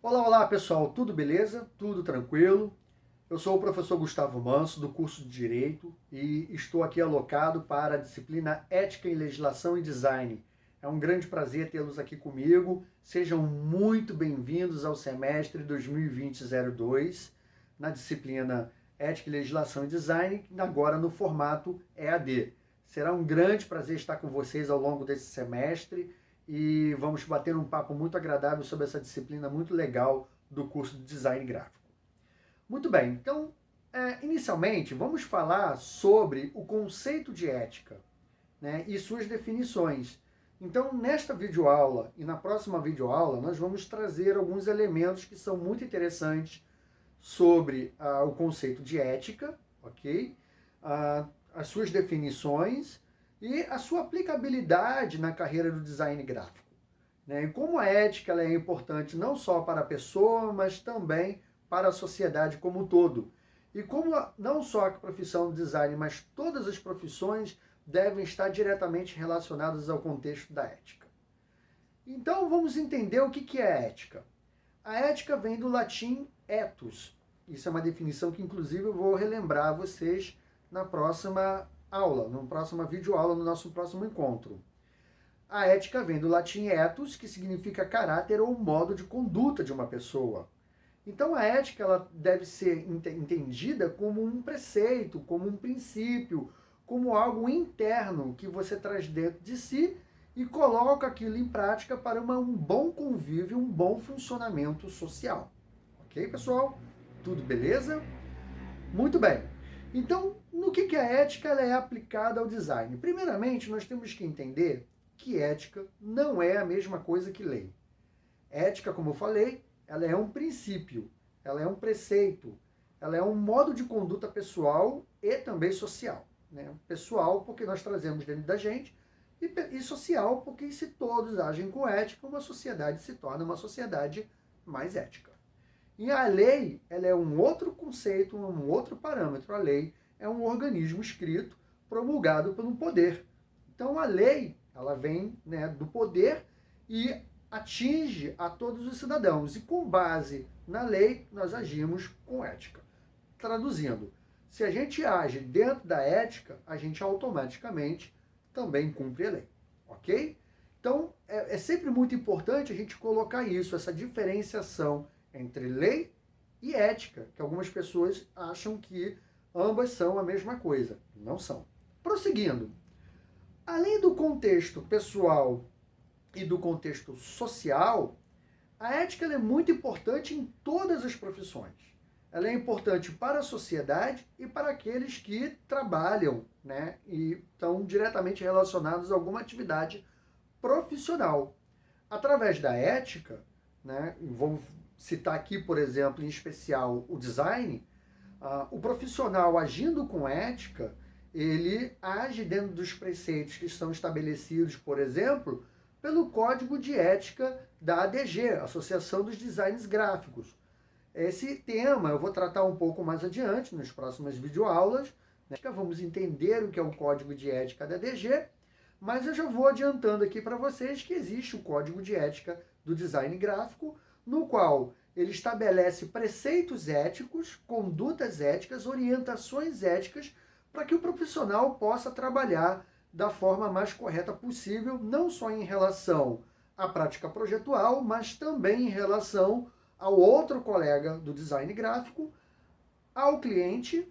Olá, olá pessoal, tudo beleza? Tudo tranquilo? Eu sou o professor Gustavo Manso, do curso de Direito, e estou aqui alocado para a disciplina Ética em Legislação e Design. É um grande prazer tê-los aqui comigo. Sejam muito bem-vindos ao semestre 2020-02, na disciplina Ética em Legislação e Design, agora no formato EAD. Será um grande prazer estar com vocês ao longo desse semestre e vamos bater um papo muito agradável sobre essa disciplina muito legal do curso de Design Gráfico. Muito bem, então, inicialmente, vamos falar sobre o conceito de ética, né, e suas definições. Então, nesta videoaula e na próxima videoaula, nós vamos trazer alguns elementos que são muito interessantes sobre o conceito de ética, ok? As suas definições e a sua aplicabilidade na carreira do design gráfico, né? E como a ética ela é importante não só para a pessoa, mas também para a sociedade como um todo. E como não só a profissão do design, mas todas as profissões devem estar diretamente relacionadas ao contexto da ética. Então vamos entender o que é ética. A ética vem do latim ethos. Isso é uma definição que inclusive eu vou relembrar a vocês na próxima aula, na próxima videoaula, no nosso próximo encontro. A ética vem do latim ethos, que significa caráter ou modo de conduta de uma pessoa. Então a ética ela deve ser entendida como um preceito, como um princípio, como algo interno que você traz dentro de si e coloca aquilo em prática para um bom convívio, um bom funcionamento social. Ok, pessoal? Tudo beleza? Muito bem. Então, no que a ética ela é aplicada ao design? Primeiramente, nós temos que entender que ética não é a mesma coisa que lei. Ética, como eu falei, ela é um princípio, ela é um preceito, ela é um modo de conduta pessoal e também social. Né? Pessoal, porque nós trazemos dentro da gente, e social, porque se todos agem com ética, uma sociedade se torna uma sociedade mais ética. E a lei, ela é um outro conceito, um outro parâmetro. A lei é um organismo escrito, promulgado pelo poder. Então a lei, ela vem, né, do poder e atinge a todos os cidadãos. E com base na lei, nós agimos com ética. Traduzindo, se a gente age dentro da ética, a gente automaticamente também cumpre a lei. Ok? Então, é sempre muito importante a gente colocar isso, essa diferenciação entre lei e ética, que algumas pessoas acham que ambas são a mesma coisa. Não são. Prosseguindo, além do contexto pessoal e do contexto social, a ética é muito importante em todas as profissões. Ela é importante para a sociedade e para aqueles que trabalham, né, e estão diretamente relacionados a alguma atividade profissional. Através da ética, né, vamos citar aqui, por exemplo, em especial o design, o profissional agindo com ética, ele age dentro dos preceitos que são estabelecidos, por exemplo, pelo Código de Ética da ADG, Associação dos Designers Gráficos. Esse tema eu vou tratar um pouco mais adiante, nas próximas videoaulas. Vamos entender o que é o Código de Ética da ADG, mas eu já vou adiantando aqui para vocês que existe o Código de Ética do Design Gráfico, no qual ele estabelece preceitos éticos, condutas éticas, orientações éticas, para que o profissional possa trabalhar da forma mais correta possível, não só em relação à prática projetual, mas também em relação ao outro colega do design gráfico, ao cliente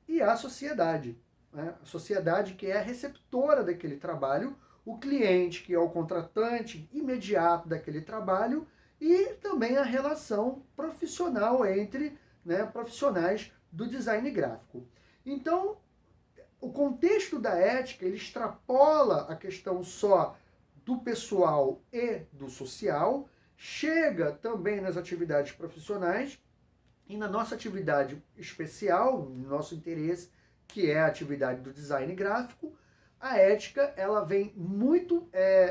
e à sociedade. Né? A sociedade que é a receptora daquele trabalho, o cliente que é o contratante imediato daquele trabalho e também a relação profissional entre, né, profissionais do design gráfico. Então, o contexto da ética ele extrapola a questão só do pessoal e do social, chega também nas atividades profissionais e na nossa atividade especial, no nosso interesse, que é a atividade do design gráfico, a ética ela vem muito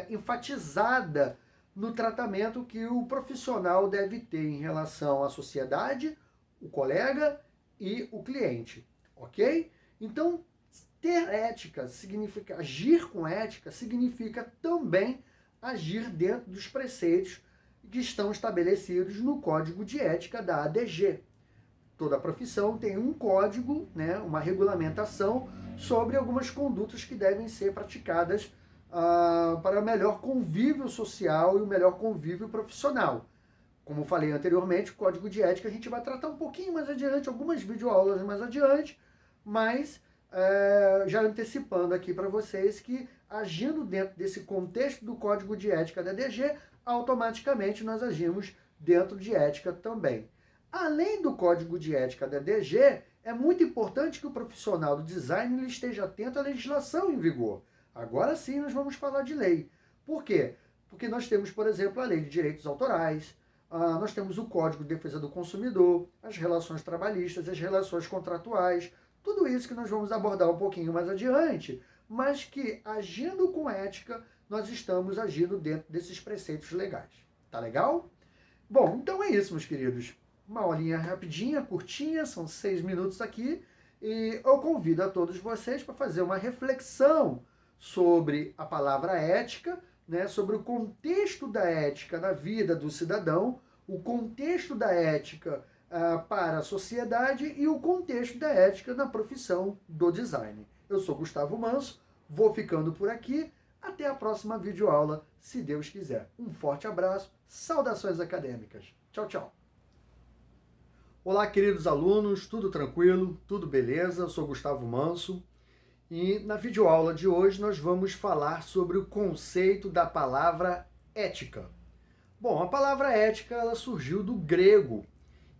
enfatizada no tratamento que o profissional deve ter em relação à sociedade, o colega e o cliente, ok? Então, ter ética significa, agir com ética significa também agir dentro dos preceitos que estão estabelecidos no Código de Ética da ADG. Toda profissão tem um código, né, uma regulamentação sobre algumas condutas que devem ser praticadas para melhor convívio social e o melhor convívio profissional. Como falei anteriormente, o Código de Ética a gente vai tratar um pouquinho mais adiante, algumas videoaulas mais adiante, mas já antecipando aqui para vocês que, agindo dentro desse contexto do Código de Ética da DG, automaticamente nós agimos dentro de ética também. Além do Código de Ética da DG, é muito importante que o profissional do design ele esteja atento à legislação em vigor. Agora sim nós vamos falar de lei. Por quê? Porque nós temos, por exemplo, a Lei de Direitos Autorais, nós temos o Código de Defesa do Consumidor, as relações trabalhistas, as relações contratuais, tudo isso que nós vamos abordar um pouquinho mais adiante, mas que, agindo com ética, nós estamos agindo dentro desses preceitos legais. Tá legal? Bom, então é isso, meus queridos. Uma aulinha rapidinha, curtinha, são 6 minutos aqui, e eu convido a todos vocês para fazer uma reflexão sobre a palavra ética, né, sobre o contexto da ética na vida do cidadão, o contexto da ética para a sociedade e o contexto da ética na profissão do design. Eu sou Gustavo Manso, vou ficando por aqui, até a próxima videoaula, se Deus quiser. Um forte abraço, saudações acadêmicas. Tchau, tchau. Olá, queridos alunos, tudo tranquilo? Tudo beleza? Eu sou Gustavo Manso e na videoaula de hoje nós vamos falar sobre o conceito da palavra ética. Bom, a palavra ética ela surgiu do grego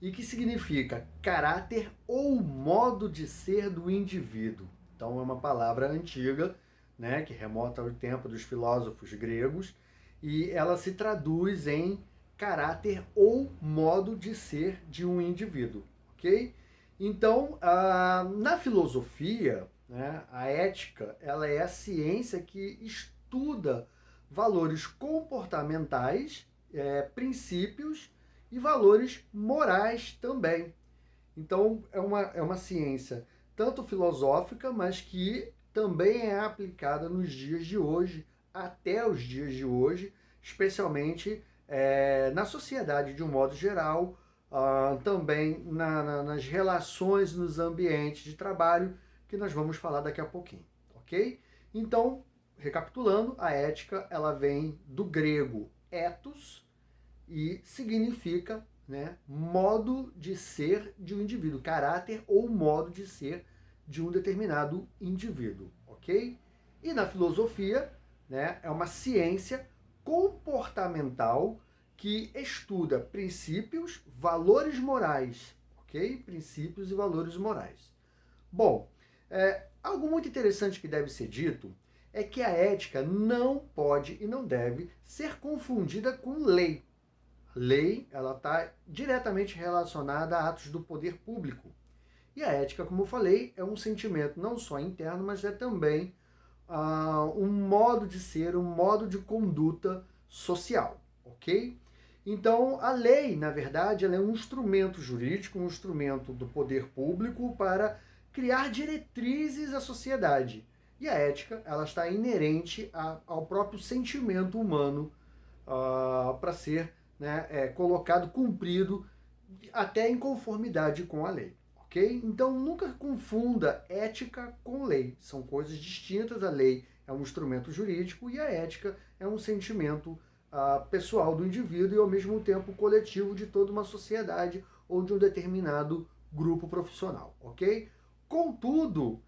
e que significa caráter ou modo de ser do indivíduo. Então é uma palavra antiga, né, que remota ao tempo dos filósofos gregos e ela se traduz em caráter ou modo de ser de um indivíduo, ok? Então, na filosofia, né, a ética ela é a ciência que estuda valores comportamentais, princípios e valores morais também. Então, é uma ciência tanto filosófica, mas que também é aplicada nos dias de hoje, até os dias de hoje, especialmente na sociedade de um modo geral, também nas relações nos ambientes de trabalho, que nós vamos falar daqui a pouquinho, ok? Então, recapitulando, a ética ela vem do grego ethos e significa, né, modo de ser de um indivíduo, caráter ou modo de ser de um determinado indivíduo, ok? E na filosofia, né, é uma ciência comportamental que estuda princípios, valores morais, ok? Princípios e valores morais. Bom, algo muito interessante que deve ser dito é que a ética não pode e não deve ser confundida com lei. Lei, ela está diretamente relacionada a atos do poder público. E a ética, como eu falei, é um sentimento não só interno, mas é também um modo de ser, um modo de conduta social, ok? Então, a lei, na verdade, ela é um instrumento jurídico, um instrumento do poder público para criar diretrizes à sociedade. E a ética, ela está inerente ao próprio sentimento humano para ser, né, colocado, cumprido, até em conformidade com a lei. Okay? Então, nunca confunda ética com lei. São coisas distintas. A lei é um instrumento jurídico e a ética é um sentimento pessoal do indivíduo e, ao mesmo tempo, coletivo de toda uma sociedade ou de um determinado grupo profissional. Ok? Contudo,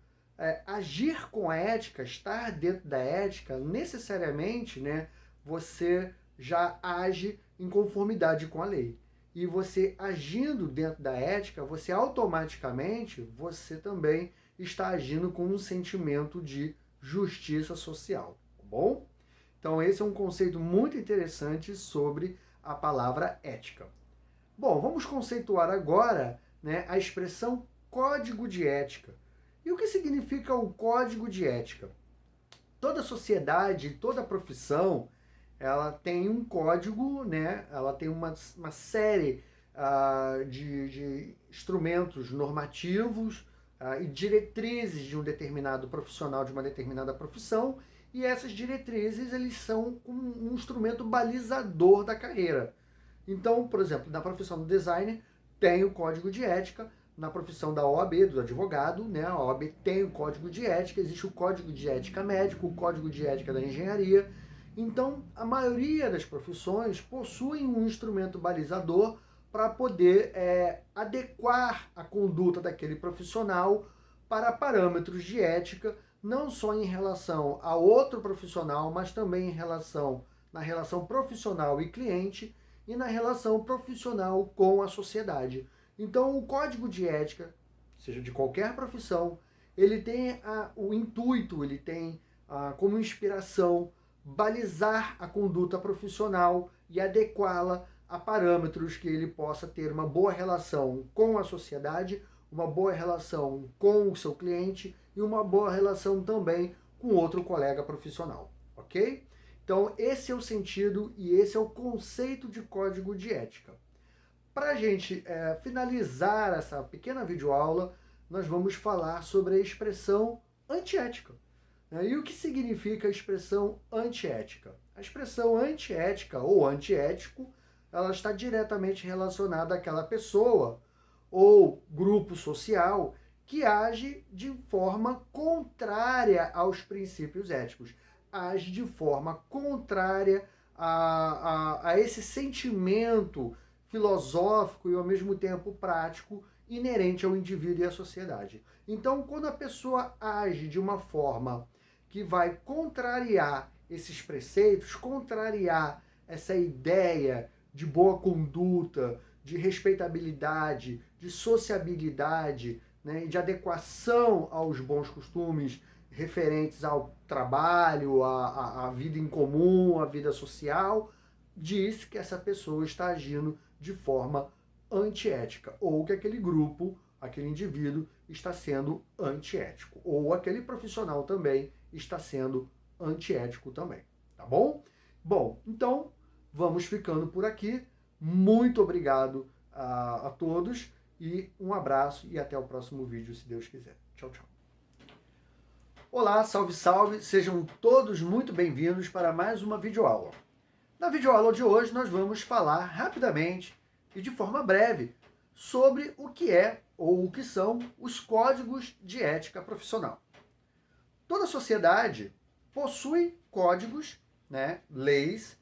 agir com a ética, estar dentro da ética, necessariamente, né, você já age em conformidade com a lei. E você agindo dentro da ética, você automaticamente, você também está agindo com um sentimento de justiça social, tá bom? Então esse é um conceito muito interessante sobre a palavra ética. Bom, vamos conceituar agora, né, a expressão código de ética. E o que significa o código de ética? Toda sociedade, toda profissão, ela tem um código, né? Ela tem uma série de instrumentos normativos e diretrizes de um determinado profissional, de uma determinada profissão, e essas diretrizes eles são um instrumento balizador da carreira. Então, por exemplo, na profissão do designer tem o código de ética, na profissão da OAB, do advogado, né, a OAB tem o código de ética, existe o código de ética médico, o código de ética da engenharia. Então, a maioria das profissões possuem um instrumento balizador para poder adequar a conduta daquele profissional para parâmetros de ética, não só em relação a outro profissional, mas também na relação profissional e cliente e na relação profissional com a sociedade. Então, o código de ética, seja de qualquer profissão, ele tem o intuito, ele tem como inspiração balizar a conduta profissional e adequá-la a parâmetros que ele possa ter uma boa relação com a sociedade, uma boa relação com o seu cliente e uma boa relação também com outro colega profissional, ok? Então, esse é o sentido e esse é o conceito de código de ética. Para a gente finalizar essa pequena videoaula, nós vamos falar sobre a expressão antiética. E o que significa a expressão antiética? A expressão antiética ou antiético, ela está diretamente relacionada àquela pessoa ou grupo social que age de forma contrária aos princípios éticos, age de forma contrária a esse sentimento filosófico e ao mesmo tempo prático inerente ao indivíduo e à sociedade. Então, quando a pessoa age de uma forma que vai contrariar esses preceitos, contrariar essa ideia de boa conduta, de respeitabilidade, de sociabilidade, né, de adequação aos bons costumes referentes ao trabalho, à vida em comum, à vida social, diz que essa pessoa está agindo de forma antiética, ou que aquele grupo, aquele indivíduo está sendo antiético, ou aquele profissional também está sendo antiético também, tá bom? Bom, então vamos ficando por aqui. Muito obrigado a todos e um abraço e até o próximo vídeo, se Deus quiser. Tchau, tchau. Olá, salve, salve! Sejam todos muito bem-vindos para mais uma videoaula. Na videoaula de hoje nós vamos falar rapidamente e de forma breve sobre o que é ou o que são os códigos de ética profissional. Toda sociedade possui códigos, né, leis,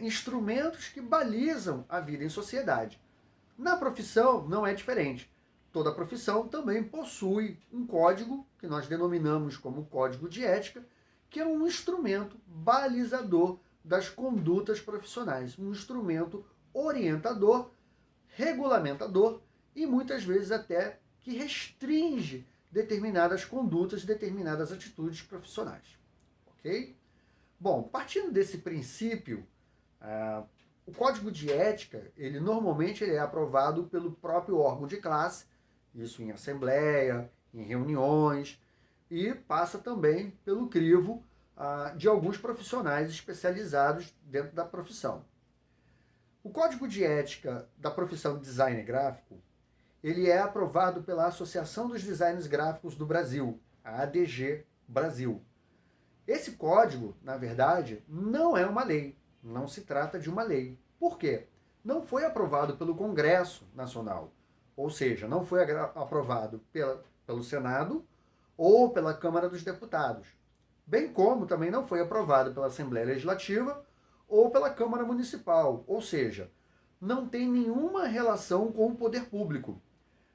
instrumentos que balizam a vida em sociedade. Na profissão não é diferente. Toda profissão também possui um código, que nós denominamos como código de ética, que é um instrumento balizador das condutas profissionais, um instrumento orientador, regulamentador e muitas vezes até que restringe determinadas condutas, determinadas atitudes profissionais. Ok? Bom, partindo desse princípio, o código de ética, normalmente é aprovado pelo próprio órgão de classe, isso em assembleia, em reuniões, e passa também pelo crivo de alguns profissionais especializados dentro da profissão. O código de ética da profissão de designer gráfico, ele é aprovado pela Associação dos Designers Gráficos do Brasil, a ADG Brasil. Esse código, na verdade, não é uma lei, não se trata de uma lei. Por quê? Não foi aprovado pelo Congresso Nacional, ou seja, não foi aprovado pelo Senado ou pela Câmara dos Deputados, bem como também não foi aprovado pela Assembleia Legislativa ou pela Câmara Municipal, ou seja, não tem nenhuma relação com o poder público.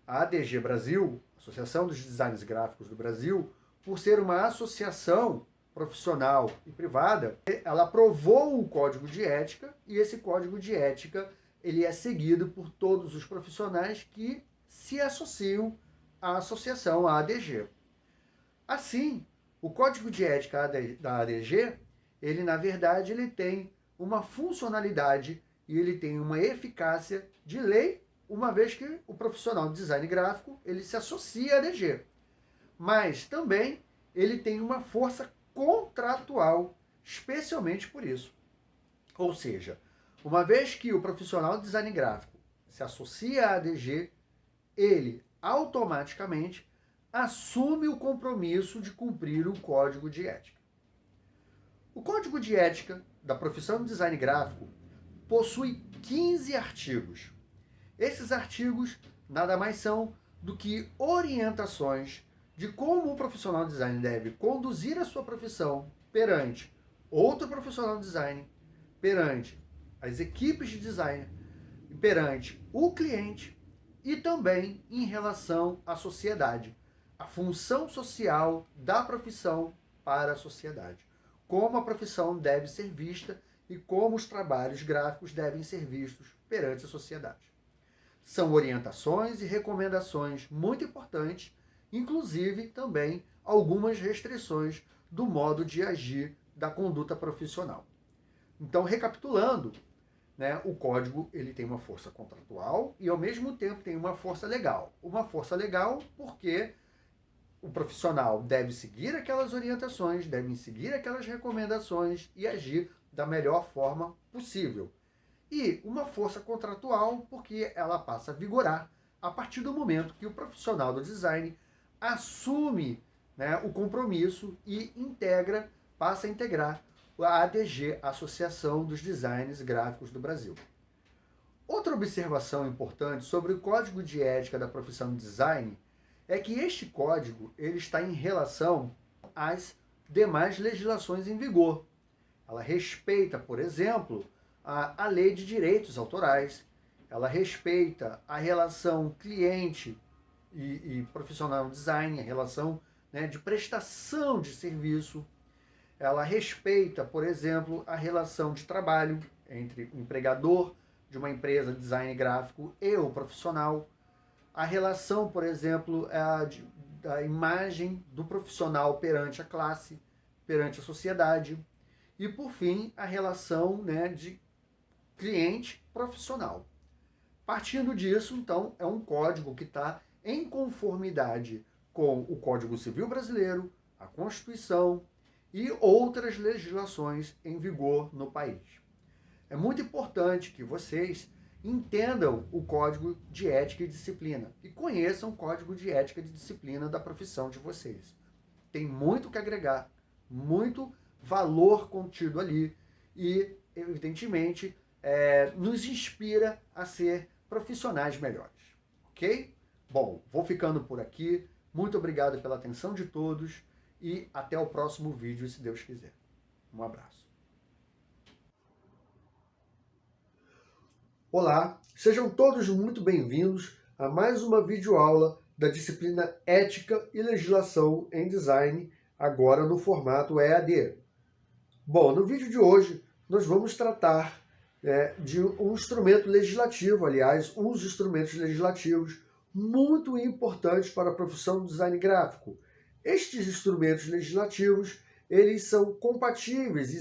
A ADG Brasil, Associação dos Designers Gráficos do Brasil, por ser uma associação profissional e privada, ela aprovou o código de ética e esse código de ética ele é seguido por todos os profissionais que se associam à associação, à ADG. Assim, o código de ética da ADG, ele na verdade ele tem uma funcionalidade e ele tem uma eficácia de lei, uma vez que o profissional de design gráfico ele se associa à ADG. Mas também ele tem uma força contratual, especialmente por isso. Ou seja, uma vez que o profissional de design gráfico se associa à ADG, ele automaticamente assume o compromisso de cumprir o código de ética. O código de ética da profissão de design gráfico possui 15 artigos. Esses artigos nada mais são do que orientações de como o profissional de design deve conduzir a sua profissão perante outro profissional de design, perante as equipes de design, perante o cliente e também em relação à sociedade, a função social da profissão para a sociedade, como a profissão deve ser vista e como os trabalhos gráficos devem ser vistos perante a sociedade. São orientações e recomendações muito importantes, inclusive também algumas restrições do modo de agir da conduta profissional. Então, recapitulando, né, o código ele tem uma força contratual e, ao mesmo tempo, tem uma força legal. Uma força legal porque o profissional deve seguir aquelas orientações, deve seguir aquelas recomendações e agir da melhor forma possível. E uma força contratual porque ela passa a vigorar a partir do momento que o profissional do design assume, né, o compromisso e passa a integrar a ADG, Associação dos Designers Gráficos do Brasil. Outra observação importante sobre o Código de Ética da Profissão de Design é que este código ele está em relação às demais legislações em vigor. Ela respeita, por exemplo, a Lei de Direitos Autorais, ela respeita a relação cliente e profissional design, a relação, né, de prestação de serviço. Ela respeita, por exemplo, a relação de trabalho entre o empregador de uma empresa de design gráfico e o profissional. A relação, por exemplo, da imagem do profissional perante a classe, perante a sociedade. E, por fim, a relação, né, de cliente-profissional. Partindo disso, então, é um código que está em conformidade com o Código Civil Brasileiro, a Constituição e outras legislações em vigor no país. É muito importante que vocês entendam o Código de Ética e Disciplina e conheçam o Código de Ética e Disciplina da profissão de vocês. Tem muito que agregar, muito valor contido ali e, evidentemente, nos inspira a ser profissionais melhores, ok? Bom, vou ficando por aqui. Muito obrigado pela atenção de todos e até o próximo vídeo, se Deus quiser. Um abraço. Olá, sejam todos muito bem-vindos a mais uma videoaula da disciplina Ética e Legislação em Design, agora no formato EAD. Bom, no vídeo de hoje nós vamos tratar de um instrumento legislativo, aliás, uns instrumentos legislativos muito importantes para a profissão do design gráfico. Estes instrumentos legislativos, eles são compatíveis e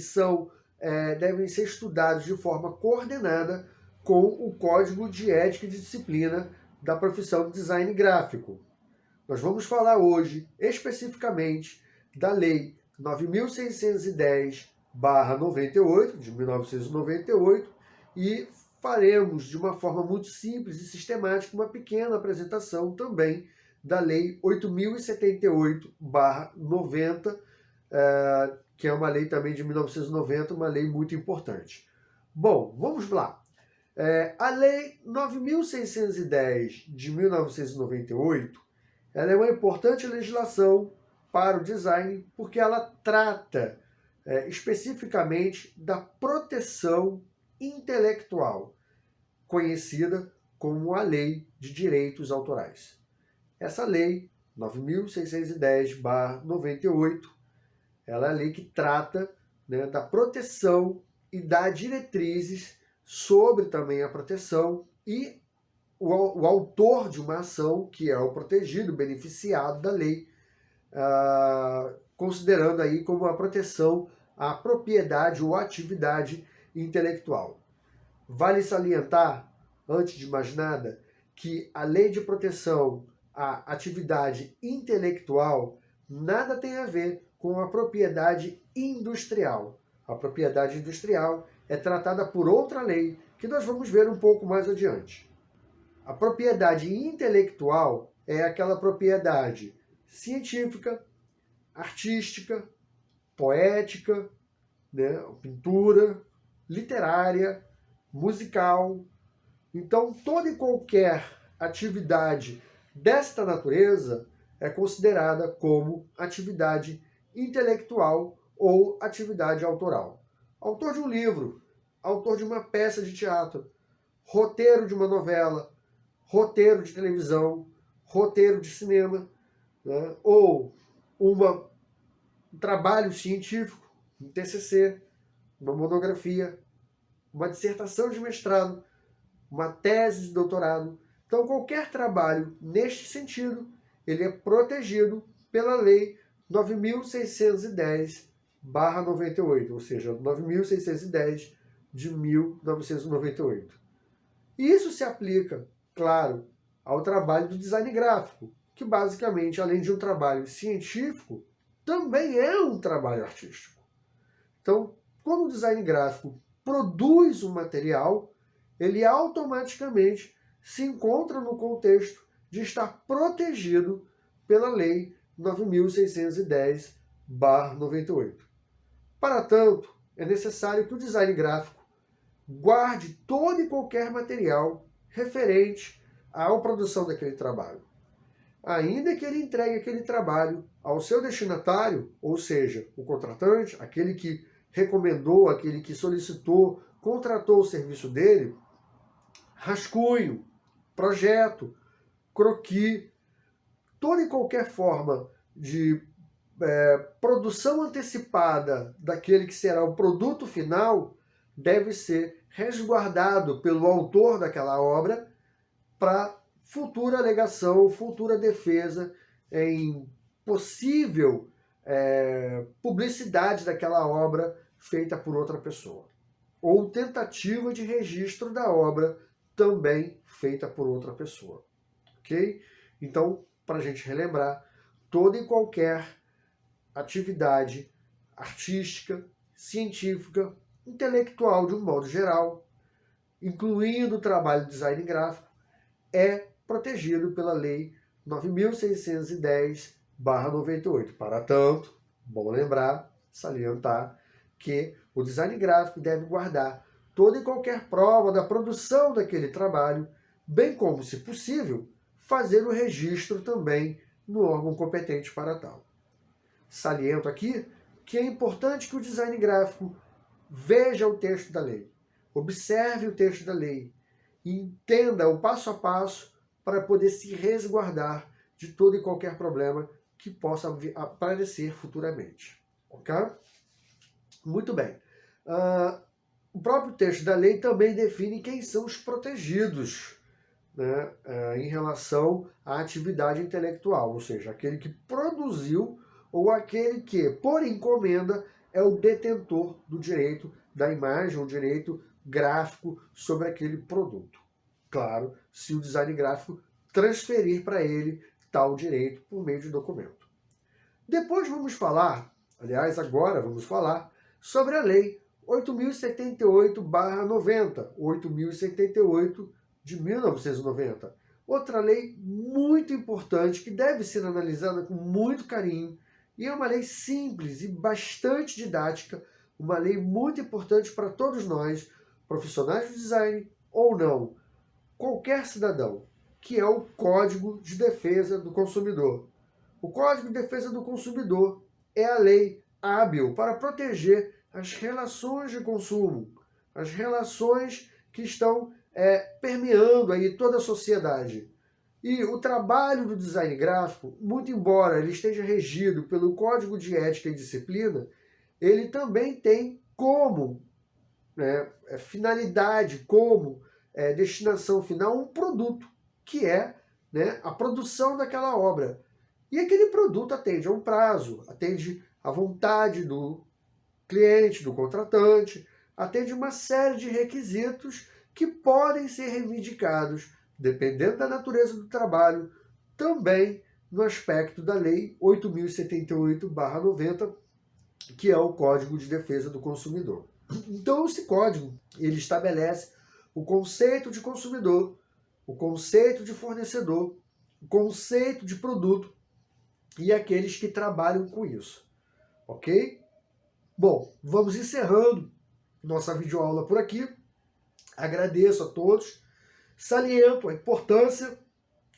devem ser estudados de forma coordenada com o Código de Ética e de Disciplina da profissão de design gráfico. Nós vamos falar hoje especificamente da Lei 9.610/98, de 1998, e faremos de uma forma muito simples e sistemática uma pequena apresentação também da Lei 8.078/90, que é uma lei também de 1990, uma lei muito importante. Bom, vamos lá. A Lei 9.610 de 1998, ela é uma importante legislação para o design porque ela trata especificamente da proteção intelectual, conhecida como a Lei de Direitos Autorais. Essa lei, 9.610/98, ela é a lei que trata, né, da proteção e dá diretrizes sobre também a proteção e o autor de uma ação, que é o protegido, beneficiado da lei, considerando aí como a proteção à propriedade ou atividade intelectual. Vale salientar, antes de mais nada, que a lei de proteção à atividade intelectual nada tem a ver com a propriedade industrial. A propriedade industrial é tratada por outra lei que nós vamos ver um pouco mais adiante. A propriedade intelectual é aquela propriedade científica, artística, poética, né, pintura, literária, musical. Então, toda e qualquer atividade desta natureza é considerada como atividade intelectual ou atividade autoral. Autor de um livro, autor de uma peça de teatro, roteiro de uma novela, roteiro de televisão, roteiro de cinema, né? Ou um trabalho científico, um TCC, uma monografia, uma dissertação de mestrado, uma tese de doutorado. Então, qualquer trabalho neste sentido, ele é protegido pela Lei 9.610/98, ou seja, 9.610 de 1998. E isso se aplica, claro, ao trabalho do design gráfico, que basicamente, além de um trabalho científico, também é um trabalho artístico. Então, quando o design gráfico produz um material, ele automaticamente se encontra no contexto de estar protegido pela Lei 9.610/98. Para tanto, é necessário que o design gráfico guarde todo e qualquer material referente à produção daquele trabalho. Ainda que ele entregue aquele trabalho ao seu destinatário, ou seja, o contratante, aquele que recomendou, aquele que solicitou, contratou o serviço dele, rascunho, projeto, croquis, toda e qualquer forma de produção antecipada daquele que será o produto final deve ser resguardado pelo autor daquela obra para futura alegação, futura defesa em possível publicidade daquela obra feita por outra pessoa. Ou tentativa de registro da obra também feita por outra pessoa. Ok? Então, para a gente relembrar, toda e qualquer atividade artística, científica, intelectual de um modo geral, incluindo o trabalho de design gráfico, é protegido pela Lei 9.610/98. Para tanto, bom lembrar, salientar, que o design gráfico deve guardar toda e qualquer prova da produção daquele trabalho, bem como, se possível, fazer o registro também no órgão competente para tal. Saliento aqui que é importante que o design gráfico veja o texto da lei, observe o texto da lei e entenda o passo a passo para poder se resguardar de todo e qualquer problema que possa aparecer futuramente. Ok? Muito bem. O próprio texto da lei também define quem são os protegidos, né, em relação à atividade intelectual, ou seja, aquele que produziu ou aquele que, por encomenda, é o detentor do direito da imagem, o direito gráfico sobre aquele produto. Claro, se o design gráfico transferir para ele tal direito por meio de documento. Depois vamos falar, aliás, agora vamos falar sobre a Lei 8.078/90, 8.078 de 1990. Outra lei muito importante que deve ser analisada com muito carinho, e é uma lei simples e bastante didática, uma lei muito importante para todos nós, profissionais de design ou não, qualquer cidadão, que é o Código de Defesa do Consumidor. O Código de Defesa do Consumidor é a lei hábil para proteger as relações de consumo, as relações que estão permeando aí toda a sociedade. E o trabalho do design gráfico, muito embora ele esteja regido pelo Código de Ética e Disciplina, ele também tem como finalidade, como destinação final, um produto, que é a produção daquela obra. E aquele produto atende a um prazo, atende à vontade do cliente, do contratante, atende uma série de requisitos que podem ser reivindicados, dependendo da natureza do trabalho, também no aspecto da Lei 8.078/90, que é o Código de Defesa do Consumidor. Então, esse código, ele estabelece o conceito de consumidor, o conceito de fornecedor, o conceito de produto e aqueles que trabalham com isso. Ok? Bom, vamos encerrando nossa videoaula por aqui. Agradeço a todos, saliento a importância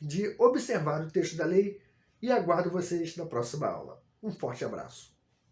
de observar o texto da lei e aguardo vocês na próxima aula. Um forte abraço.